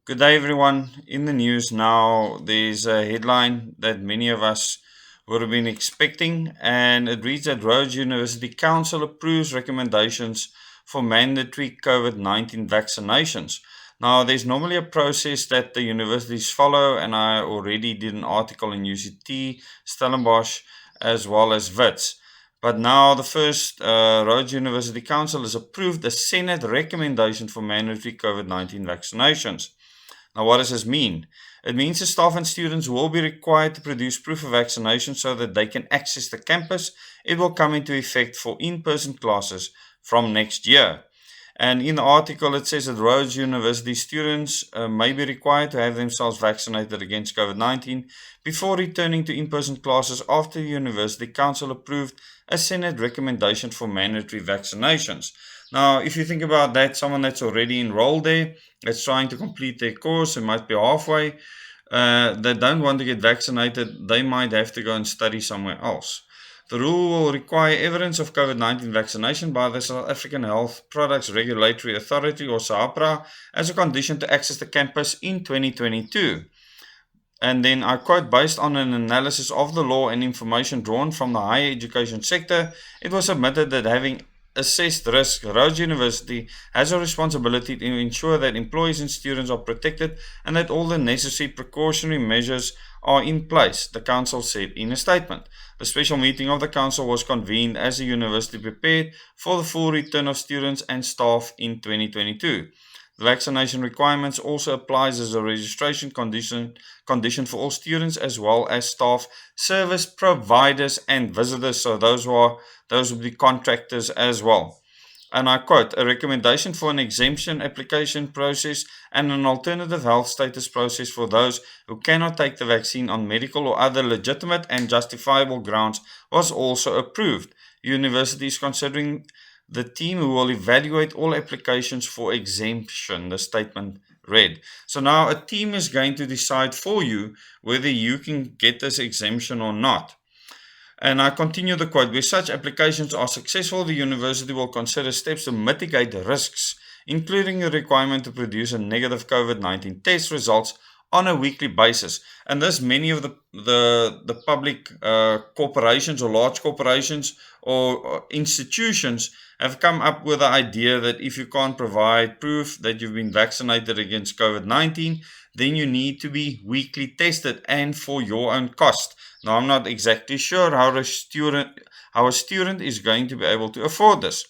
Good day, everyone. In the news now, there's a headline that many of us would have been expecting, and it reads that Rhodes University Council approves recommendations for mandatory COVID-19 vaccinations. Now, there's normally a process that the universities follow, and I already did an article in UCT, Stellenbosch, as well as WITS. But now the first Rhodes University Council has approved a Senate recommendation for mandatory COVID-19 vaccinations. Now, what does this mean? It means the staff and students will be required to produce proof of vaccination so that they can access the campus. It will come into effect for in-person classes from next year. And in the article, it says that Rhodes University students may be required to have themselves vaccinated against COVID-19 before returning to in-person classes after the University Council approved a Senate recommendation for mandatory vaccinations. Now, if you think about that, someone that's already enrolled there, that's trying to complete their course, it might be halfway, that don't want to get vaccinated, they might have to go and study somewhere else. The rule will require evidence of COVID-19 vaccination by the South African Health Products Regulatory Authority, or SAHPRA, as a condition to access the campus in 2022. And then I quote, based on an analysis of the law and information drawn from the higher education sector, it was submitted that having assessed risk, Rhodes University has a responsibility to ensure that employees and students are protected and that all the necessary precautionary measures are in place, the council said in a statement. The special meeting of the council was convened as the university prepared for the full return of students and staff in 2022. The vaccination requirements also applies as a registration condition for all students as well as staff, service providers and visitors. So those would be contractors as well. And I quote, a recommendation for an exemption application process and an alternative health status process for those who cannot take the vaccine on medical or other legitimate and justifiable grounds was also approved. University is considering the team who will evaluate all applications for exemption, the statement read. So now a team is going to decide for you whether you can get this exemption or not. And I continue the quote, where such applications are successful, the university will consider steps to mitigate the risks, including the requirement to produce a negative COVID-19 test results on a weekly basis. And this, many of the public corporations or large corporations or institutions have come up with the idea that if you can't provide proof that you've been vaccinated against COVID-19, then you need to be weekly tested and for your own cost. Now, I'm not exactly sure how a student is going to be able to afford this.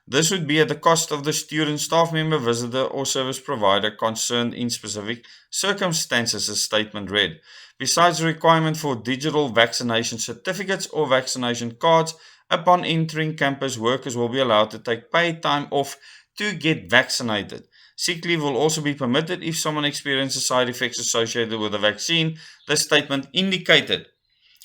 This would be at the cost of the student, staff member, visitor, or service provider concerned in specific circumstances, the statement read. Besides the requirement for digital vaccination certificates or vaccination cards, upon entering campus, workers will be allowed to take paid time off to get vaccinated. Sick leave will also be permitted if someone experiences side effects associated with the vaccine, the statement indicated.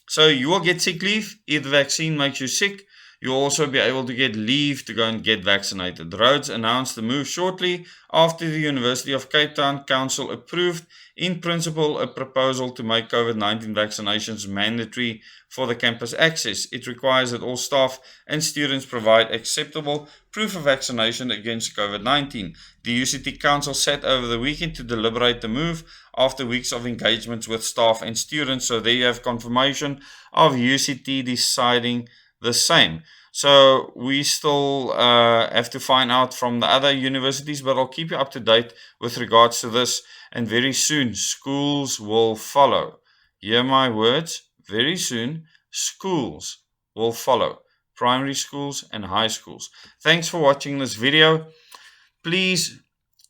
So you will get sick leave if the vaccine makes you sick. You'll also be able to get leave to go and get vaccinated. Rhodes announced the move shortly after the University of Cape Town Council approved in principle a proposal to make COVID-19 vaccinations mandatory for the campus access. It requires that all staff and students provide acceptable proof of vaccination against COVID-19. The UCT Council sat over the weekend to deliberate the move after weeks of engagements with staff and students. So there you have confirmation of UCT deciding the same. So we still have to find out from the other universities, but I'll keep you up to date with regards to this. And very soon, schools will follow. Hear my words, very soon, schools will follow. Primary schools and high schools. Thanks for watching this video. Please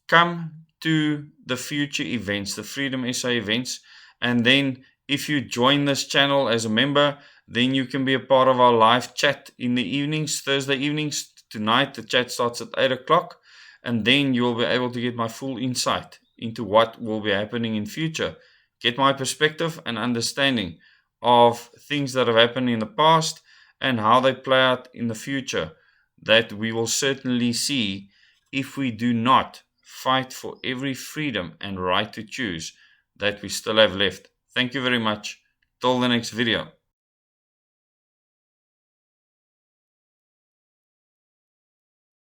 come to the future events, the Freedom SA events. And then if you join this channel as a member, then you can be a part of our live chat in the evenings, Thursday evenings. Tonight, the chat starts at 8 o'clock. And then you'll be able to get my full insight into what will be happening in future. Get my perspective and understanding of things that have happened in the past and how they play out in the future, that we will certainly see if we do not fight for every freedom and right to choose that we still have left. Thank you very much. Till the next video.